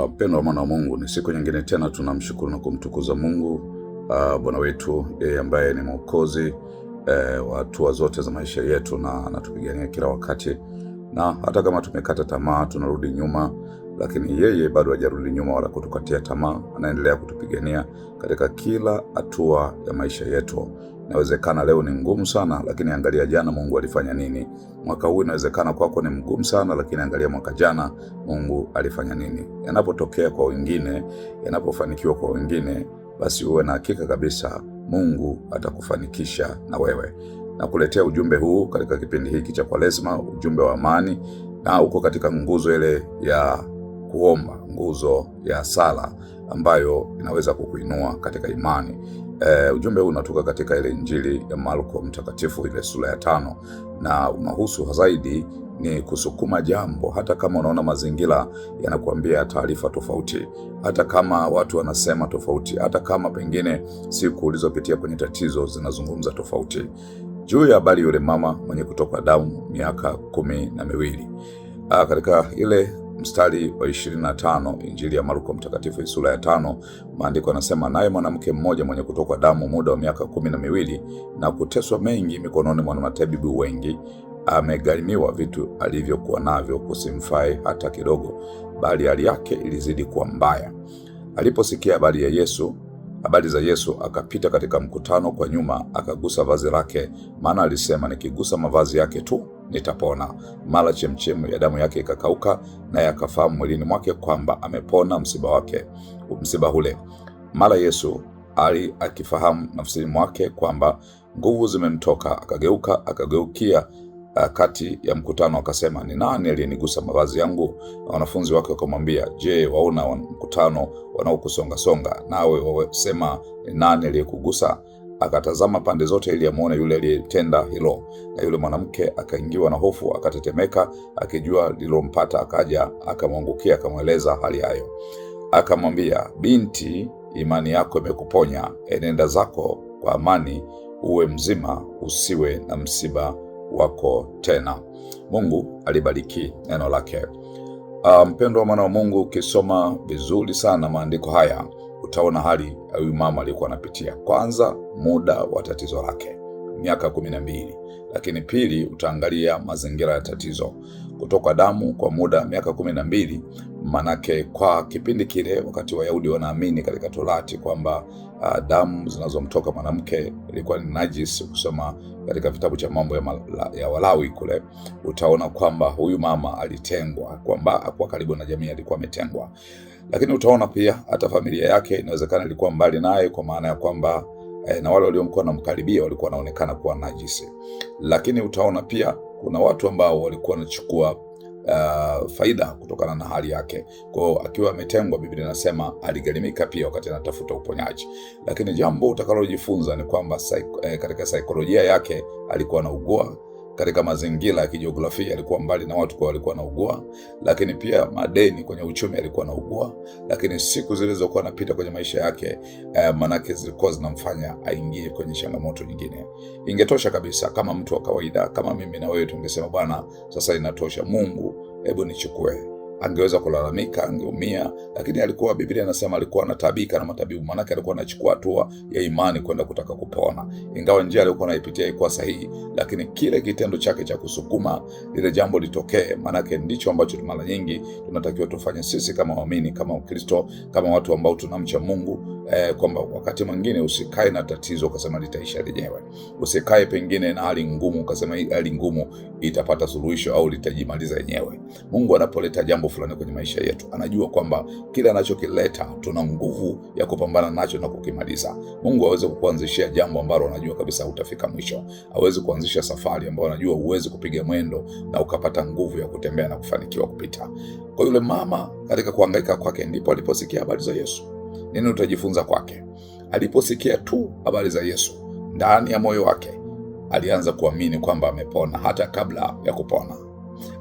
Mpendwa mwana wa Mungu, ni siku nyingine tena tunamshukuru na kumtukuza Mungu Bwana wetu, yeye ambaye ni Mwokozi wa hatua zote za maisha yetu na anatupigania kila wakati. Na hata kama tumekata tamaa, tunarudi nyuma, lakini yeye bado hajarudi nyuma wala kutukatia tamaa. Anaendelea kutupigania katika kila hatua ya maisha yetu. Inawezekana leo ni ngumu sana, lakini angalia jana Mungu alifanya nini. Mwaka huu inawezekana kwako ni mgumu sana, lakini angalia mwaka jana Mungu alifanya nini. Yanapotokea kwa wengine, yanapofanikiwa kwa wengine, basi uwe na hakika kabisa Mungu atakufanikisha na wewe. Na kuletea ujumbe huu katika kipindi hiki cha Kwaresma, ujumbe wa amani, na uko katika nguzo ile ya kuomba, nguzo ya sala ambayo inaweza kukuinua katika imani. Ujumbe huu unatoka katika ile Injili ya Marko mtakatifu ile sura ya 5, na unahusu zaidi ni kusukuma jambo. Hata kama unaona mazingira yanakuambia taarifa tofauti, hata kama watu wanasema tofauti, hata kama pengine siku ulizopitia kwenye tatizo zinazungumza tofauti, juu ya habari yule mama mwenye kutokwa damu miaka 12. Katika ile mstari wa 25 Injili ya Marko mtakatifu sura ya 5, maandiko yanasema, naye mwanamke mmoja mwenye kutokwa damu muda wa miaka 12 na kuteswa mengi mikononi mwa matabibu wengi, amegharimiwa vitu alivyokuwa navyo kusimfai hata kidogo, bali hali yake ilizidi kuwa mbaya. Aliposikia habari za Yesu, akapita katika mkutano kwa nyuma, akagusa vazi lake, maana alisema, nikigusa mavazi yake tu nitapona. Mara chemchemu ya damu yake ikakauka, naye akafahamu mwilini mwake kwamba amepona msiba ule. Mara Yesu akifahamu nafsini mwake kwamba nguvu zimemtoka, akageukia kati ya mkutano, akasema, ni nani aliyenigusa mavazi yangu? Na wanafunzi wake wakamwambia, je, waona mkutano wanaokusonga, nawe wasema ni nani aliyekugusa? Akatazama pande zote ili amuone yule aliyetenda hilo. Na yule mwanamke akaingiwa na hofu, akatetemeka, akijua lilompata. Akaja akamwangukia, akamweleza hali hayo. Akamwambia, binti, imani yako imekuponya, enenda zako kwa amani, uwe mzima, usiwe na msiba wako tena. Mungu alibariki neno lake. Mpendwa mwana wa Mungu, ukisoma vizuri sana maandiko haya utaona hali huyu mama alikuwa anapitia. Kwanza, muda wa tatizo lake miaka 12, lakini pili, utaangalia mazingira ya tatizo. Kutoka damu kwa muda miaka 12, manake kwa kipindi kile, wakati Wayahudi wanaamini katika Torati kwamba damu zinazomtoka mwanamke ilikuwa ni najisi. Kusoma katika vitabu cha mambo ya Walawi kule, utaona kwamba huyu mama alitengwa, kwamba hakuwa karibu na jamii, alikuwa ametengwa. Lakini utaona pia hata familia yake inawezekana ilikuwa mbali naye, kwa maana ya kwamba na wale waliokuwa wanamkaribia walikuwa wanaonekana kuwa najisi. Lakini utaona pia kuna watu ambao walikuwa wanachukua faida kutokana na hali yake. Kwa akiwa ametengwa, Biblia inasema aligharimika pia wakati anatafuta uponyaji. Lakini jambo utakalojifunza ni kwamba katika saikolojia yake alikuwa anaugua. Katika mazingira ya kijiografia alikuwa mbali na watu, kwa walikuwa anaugua. Lakini pia madeni kwenye uchumi alikuwa anaugua. Lakini siku zilizokuwa anapita kwenye maisha yake, manake zilikuwa zinamfanya aingie kwenye changamoto nyingine. Ingetosha kabisa kama mtu wa kawaida kama mimi na wewe tungesema, Bwana, sasa inatosha, Mungu hebu nichukue. Angeweza kulalamika, angeumia, lakini alikuwa, Biblia inasema alikuwa anatabika na matabibu, manake alikuwa anachukua hatua ya imani kwenda kutaka kupona. Ingawa njia aliyokuwa anaipitia ilikuwa sahihi, lakini kile kitendo chake cha kusukuma lile jambo litokee, manake ndicho ambacho mara nyingi tunatakiwa tufanye sisi kama waamini, kama Wakristo, kama watu ambao tunamcha Mungu, kwamba wakati mwingine usikae na tatizo ukasema litaisha lenyewe. Usikae pengine na hali ngumu ukasema hali ngumu itapata suluhisho au litajimaliza yenyewe. Mungu anapoleta jambo fulani kwenye maisha yetu, anajua kwamba kila anachokileta tuna nguvu ya kupambana nacho na kukimaliza. Mungu hawezi kukuanzishia jambo ambalo anajua kabisa utafika mwisho. Hawezi kuanzisha safari ambayo anajua uwezi kupiga mwendo na ukapata nguvu ya kutembea na kufanikiwa kupita. Kwa yule mama, katika kuhangaika kwake, ndipo aliposikia habari za Yesu. Nini utajifunza kwake? Aliposikia tu habari za Yesu, ndani ya moyo wake alianza kuamini kwamba amepona hata kabla ya kupona.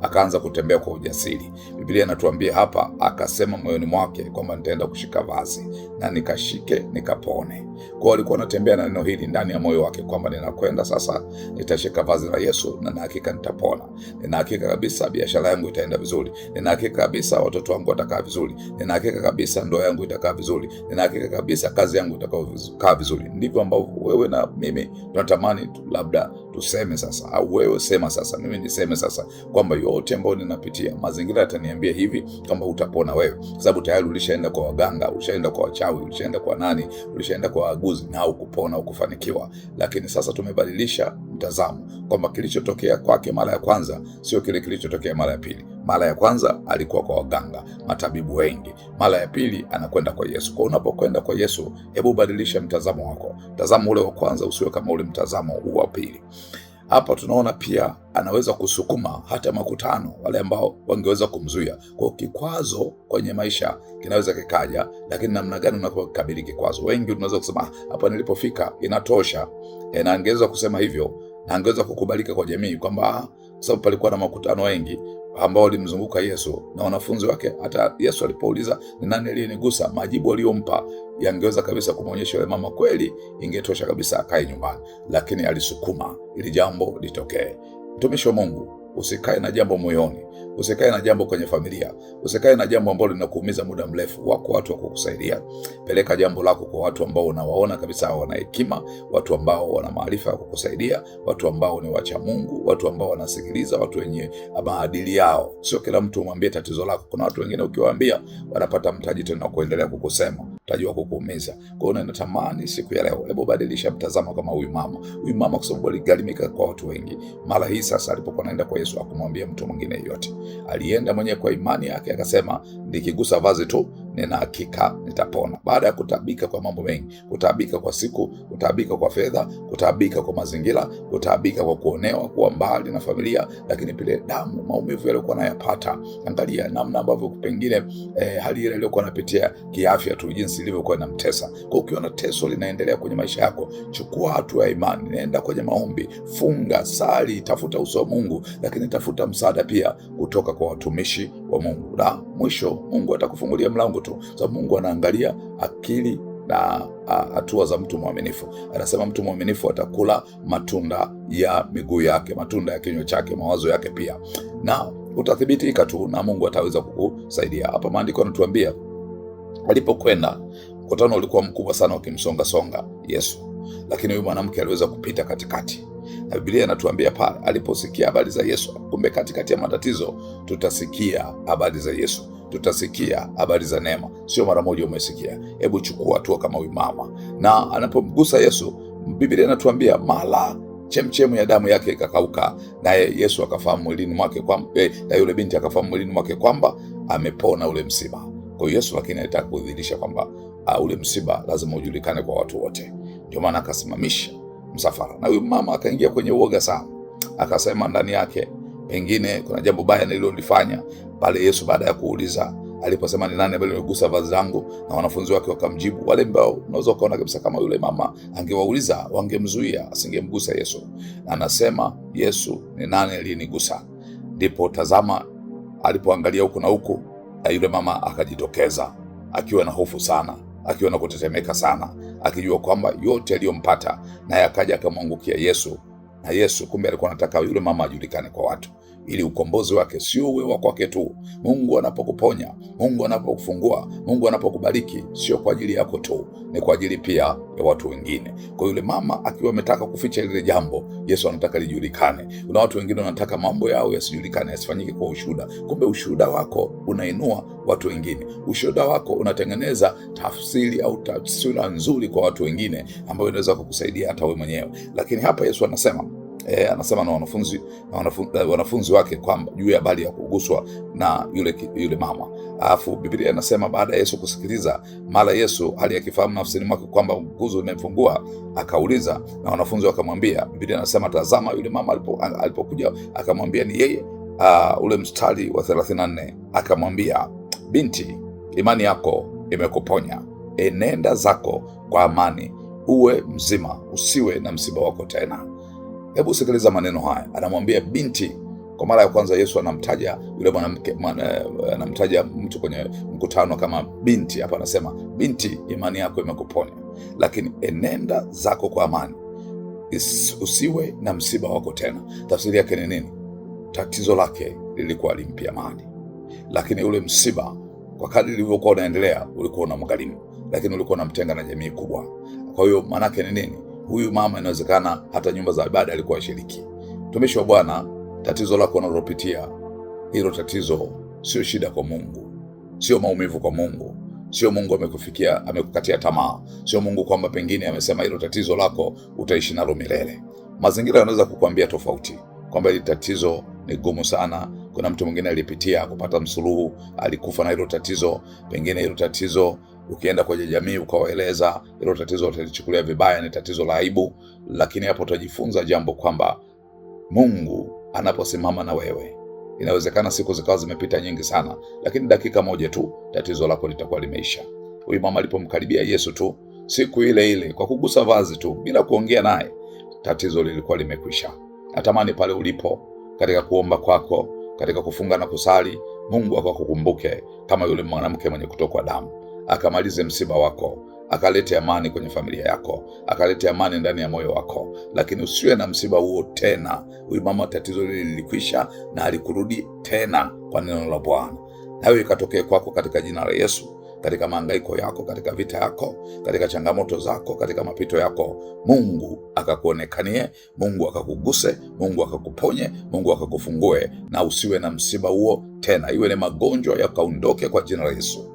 akaanza kutembea kwa ujasiri. Biblia inatuambia hapa, akasema moyoni mwake kwamba nitaenda kushika vazi na nikashike nikapone. Kwa alikuwa anatembea na neno hili ndani ya moyo wake kwamba ninakwenda sasa, nitashika vazi la Yesu na hakika nitapona. Nina hakika kabisa biashara yangu itaenda vizuri. Nina hakika kabisa watoto wangu watakaa vizuri. Nina hakika kabisa ndoa yangu itakaa vizuri. Nina hakika kabisa kazi yangu itakaa vizuri. Ndivyo ambavyo wewe na mimi tunatamani labda tuseme sasa, au wewe sema sasa, mimi niseme sasa, kwamba yote ambayo ninapitia, mazingira yataniambia hivi kwamba utapona wewe, sababu tayari ulishaenda kwa waganga, ulishaenda kwa wachawi, ulishaenda kwa nani, ulishaenda kwa waaguzi na ukupona, ukufanikiwa. Lakini sasa tumebadilisha mtazamo kwamba kilichotokea kwake mara ya kwanza sio kile kilichotokea mara ya pili. Mara ya kwanza alikuwa kwa waganga, matabibu wengi. Mara ya pili anakwenda kwa Yesu. Kwa unapokwenda kwa Yesu, hebu badilisha mtazamo wako. Mtazamo ule wa kwanza usiwe kama ule mtazamo wa pili. Hapa tunaona pia anaweza kusukuma hata makutano wale ambao wangeweza kumzuia. Kwa kikwazo kwenye maisha kinaweza kikaja, lakini namna gani unakabili kikwazo? Wengi tunaweza kusema hapa nilipofika inatosha. Na angeweza kusema hivyo, na angeweza kukubalika kwa jamii kwamba sababu palikuwa na makutano wengi ambao walimzunguka Yesu na wanafunzi wake. Hata Yesu alipouliza ni nani aliyenigusa, majibu aliyompa yangeweza kabisa kumwonyesha yule mama kweli ingetosha kabisa akae nyumbani, lakini alisukuma ili jambo litokee. Mtumishi wa Mungu, usikae na jambo moyoni, usikae na jambo kwenye familia, usikae na jambo ambalo linakuumiza muda mrefu. Wako watu wa kukusaidia. Peleka jambo lako kwa watu ambao unawaona kabisa wana hekima, watu ambao wana maarifa ya kukusaidia, watu ambao ni wacha Mungu, watu ambao wanasikiliza, watu wenye maadili yao. Sio kila mtu umwambie tatizo lako. Kuna watu wengine ukiwaambia wanapata mtaji tena kuendelea kukusema, mtaji wa kukuumiza. Kwa hiyo natamani siku ya leo, hebu badilisha mtazamo kama huyu mama. Huyu mama kwa sababu aligalimika kwa watu wengi. Mara hii sasa alipokuwa anaenda kwa Yesu akumwambia mtu mwingine yote. Alienda mwenyewe kwa imani yake, akasema nikigusa vazi tu nina hakika nitapona. Baada ya kutabika kwa mambo mengi, kutabika kwa siku, kutabika kwa fedha, kutabika kwa mazingira, kutabika kwa kuonewa, kuwa mbali na familia, lakini pile damu, maumivu yaliokuwa anayapata. Angalia namna ambavyo pengine hali ile aliyokuwa anapitia kiafya tu, jinsi ilivyokuwa inamtesa. Kwa ukiona teso linaendelea kwenye maisha yako, chukua hatua ya imani, nenda kwenye maombi, funga, sali, tafuta uso wa Mungu, lakini tafuta msaada pia kutoka kwa watumishi wa Mungu. Na mwisho Mungu atakufungulia mlango tu, sababu Mungu anaangalia akili na hatua za mtu mwaminifu. Anasema mtu mwaminifu atakula matunda ya miguu yake, matunda ya kinywa chake, mawazo yake pia, na utathibitika tu na Mungu ataweza kukusaidia. Hapa maandiko yanatuambia alipokwenda, mkutano ulikuwa mkubwa sana ukimsonga Yesu, lakini huyu mwanamke aliweza kupita katikati. Na Biblia inatuambia pale aliposikia habari za Yesu. Kumbe katikati ya matatizo tutasikia habari za Yesu, tutasikia habari za neema. Sio mara moja umesikia. Hebu chukua hatua kama huyu mama. Na anapomgusa Yesu, Biblia inatuambia mara chemchemu ya damu yake ikakauka, naye Yesu akafahamu mwilini mwake kwamba na yule binti akafahamu mwilini mwake kwamba amepona ule msiba. Kwa Yesu lakini alitaka kudhihirisha kwamba ule msiba lazima ujulikane kwa watu wote. Ndio maana akasimamisha msafara. Na huyu mama akaingia kwenye uoga sana. Akasema ndani yake pengine kuna jambo baya nililolifanya. Pale Yesu baada ya kuuliza, aliposema ni nani ambaye aligusa vazi langu, na wanafunzi wake wakamjibu, wale ambao unaweza kuona kabisa kama yule mama angewauliza wangemzuia asingemgusa Yesu. Na anasema Yesu, ni nani aliyenigusa? Ndipo tazama, alipoangalia huku na huku, yule mama akajitokeza akiwa na hofu sana, akiwa na kutetemeka sana, akijua kwamba yote aliyompata, naye akaja akamwangukia Yesu. Na Yesu kumbe alikuwa anataka yule mama ajulikane kwa watu, ili ukombozi wake sio uwe wa kwake tu. Mungu anapokuponya, Mungu anapokufungua, Mungu anapokubariki, sio kwa ajili yako tu, ni kwa ajili pia ya watu wengine. Kwa yule mama akiwa ametaka kuficha lile jambo, Yesu anataka lijulikane. Kuna watu wengine wanataka mambo yao yasijulikane, yasifanyike kwa ushuhuda. Kumbe ushuhuda wako unainua watu wengine. Ushuhuda wako unatengeneza tafsiri au taswira nzuri kwa watu wengine, ambayo inaweza kukusaidia hata wewe mwenyewe. Lakini hapa Yesu anasema na wanafunzi wake kwamba juu ya habari ya kuguswa na yule mama. Alafu Biblia inasema baada ya Yesu kusikiliza, mara Yesu hali akifahamu nafsini mwake kwamba nguzo imemfungua, akauliza na wanafunzi wakamwambia. Biblia inasema tazama, yule mama alipokuja akamwambia ni yeye. Ule mstari wa 34 akamwambia, binti, imani yako imekuponya, enenda zako kwa amani, uwe mzima, usiwe na msiba wako tena. Hebu sikiliza maneno haya. Anamwambia binti, Kwa mara ya kwanza Yesu anamtaja yule mwanamke, anamtaja mtu kwenye mkutano kama binti. Hapa anasema, binti, imani yako imekuponya, lakini enenda zako kwa amani, usiwe na msiba wako tena. Tafsiri yake ni nini? Tatizo lake lilikuwa limpi amani, lakini ule msiba kwa kadri ulivyokuwa unaendelea ulikuwa unamgharimu, lakini ulikuwa unamtenga na jamii kubwa. Kwa hiyo maanake ni nini? Huyu mama inawezekana hata nyumba za ibada alikuwa ashiriki. Mtumishi wa Bwana, tatizo lako unalopitia, hilo tatizo sio shida kwa Mungu, sio maumivu kwa Mungu, sio Mungu amekukatia tamaa, sio Mungu kwamba pengine amesema hilo tatizo lako utaishi nalo milele. Mazingira yanaweza kukuambia tofauti, kwamba hili tatizo ni gumu sana. Kuna mtu mwingine alipitia kupata msuluhu, alikufa na hilo tatizo. Pengine hilo tatizo ukienda kwenye jamii ukawaeleza hilo tatizo, watalichukulia vibaya, ni tatizo la aibu. Lakini hapo utajifunza jambo kwamba Mungu anaposimama na wewe, inawezekana siku zikawa zimepita nyingi sana, lakini dakika moja tu tatizo lako litakuwa limeisha. Huyu mama alipomkaribia Yesu tu siku ile ile, kwa kugusa vazi tu, bila kuongea naye, tatizo lilikuwa limekwisha. Natamani pale ulipo, katika kuomba kwako, katika kufunga na kusali, Mungu akakukumbuke kama yule mwanamke mwenye kutokwa damu, akamalize msiba wako, akalete amani kwenye familia yako, akalete amani ndani ya moyo wako, lakini usiwe na msiba huo tena. Huyu mama tatizo lile lilikwisha na alikurudi tena kwa neno la Bwana. Nawe ikatokee kwako katika jina la Yesu. Katika mahangaiko yako, katika vita yako, katika changamoto zako, katika mapito yako, Mungu akakuonekanie, Mungu akakuguse, Mungu akakuponye, Mungu akakufungue, na usiwe na msiba huo tena. Iwe ni magonjwa yakaondoke kwa jina la Yesu.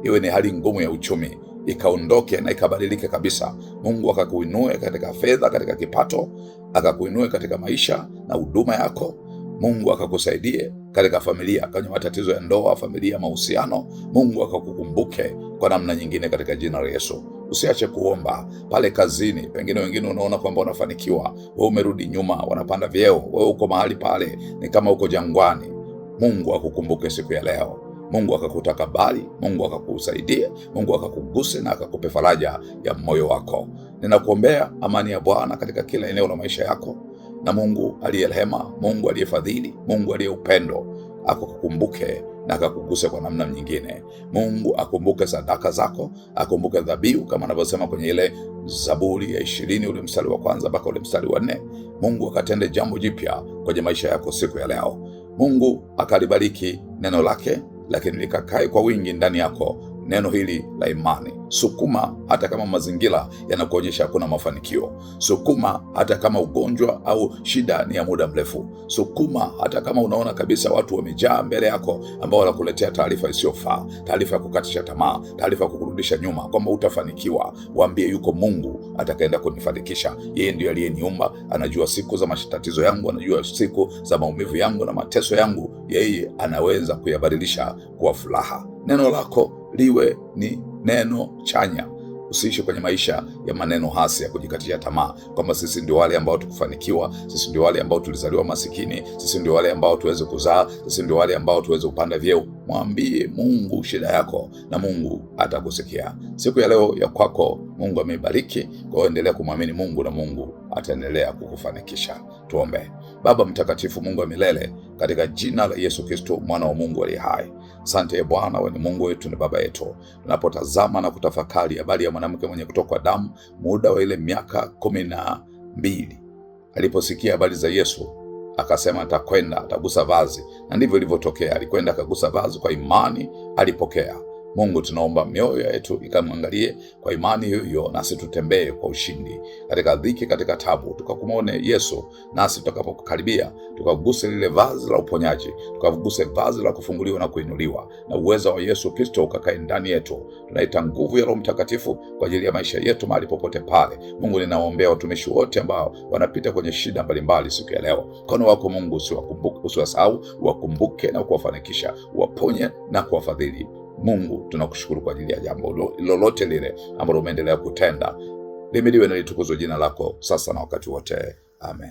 Iwe ni hali ngumu ya uchumi ikaondoke na ikabadilike kabisa. Mungu akakuinue katika fedha, katika kipato, akakuinue katika maisha na huduma yako. Mungu akakusaidie katika familia, kwenye matatizo ya ndoa, familia, mahusiano. Mungu akakukumbuke kwa namna nyingine katika jina la Yesu. Usiache kuomba pale kazini. Pengine wengine unaona kwamba wanafanikiwa, wewe umerudi nyuma, wanapanda vyeo, wewe uko mahali pale ni kama uko jangwani. Mungu akukumbuke siku ya leo. Mungu akakutakabali, Mungu akakusaidia, Mungu akakuguse na akakupe faraja ya moyo wako. Ninakuombea amani ya Bwana katika kila eneo la maisha yako, na Mungu aliye rehema, Mungu aliye fadhili, Mungu aliye upendo akakukumbuke na akakuguse kwa namna nyingine. Mungu akumbuke sadaka zako, akumbuke dhabihu kama anavyosema kwenye ile Zaburi ya 20 ule mstari wa 1 mpaka ule mstari wa 4. Mungu akatende jambo jipya kwenye maisha yako siku ya leo. Mungu akalibariki neno lake, lakini likakae kwa wingi ndani yako neno hili la imani. Sukuma hata kama mazingira yanakuonyesha hakuna mafanikio. Sukuma hata kama ugonjwa au shida ni ya muda mrefu. Sukuma hata kama unaona kabisa watu wamejaa mbele yako ambao wanakuletea taarifa isiyofaa, taarifa ya kukatisha tamaa, taarifa ya kukurudisha nyuma, kwamba utafanikiwa. Waambie yuko Mungu atakaenda kunifanikisha. Yeye ndiye aliyeniumba, anajua siku za matatizo yangu, anajua siku za maumivu yangu na mateso yangu. Yeye anaweza kuyabadilisha kuwa furaha. Neno lako liwe ni neno chanya. Usiishi kwenye maisha ya maneno hasi ya kujikatisha tamaa, kwamba sisi ndio wale ambao tukufanikiwa, sisi ndio wale ambao tulizaliwa masikini, sisi ndio wale ambao tuweze kuzaa, sisi ndio wale ambao tuweze kupanda vyeo. Mwambie Mungu shida yako na Mungu atakusikia. Siku ya leo ya kwako Mungu ameibariki, kwa hiyo endelea kumwamini Mungu na Mungu ataendelea kukufanikisha. Tuombe. Baba mtakatifu, Mungu wa milele, katika jina la Yesu Kristo mwana wa Mungu aliye hai, asante Bwana, wewe ni Mungu wetu, ni baba yetu. Tunapotazama na kutafakari habari ya mwanamke mwenye kutokwa damu muda wa ile miaka 12, aliposikia habari za Yesu akasema atakwenda, atagusa vazi, na ndivyo ilivyotokea. Alikwenda akagusa vazi, kwa imani alipokea. Mungu, tunaomba mioyo yetu ikamwangalie kwa imani hiyo, nasi tutembee kwa ushindi katika dhiki, katika tabu, tukakumwone Yesu, nasi tutakapokaribia tukaguse lile vazi la uponyaji, tukaguse vazi la kufunguliwa na kuinuliwa, na uwezo wa Yesu Kristo ukakae ndani yetu. Tunaita nguvu ya Roho Mtakatifu kwa ajili ya maisha yetu mahali popote pale. Mungu, ninawaombea watumishi wote ambao wanapita kwenye shida mbalimbali siku ya leo. Mkono wako Mungu usiwasahau, wakumbuke na kuwafanikisha, waponye na kuwafadhili. Mungu, tunakushukuru kwa ajili ya jambo lolote lile ambalo umeendelea kutenda. Lihimidiwe na litukuzwe jina lako sasa na wakati wote. Amen.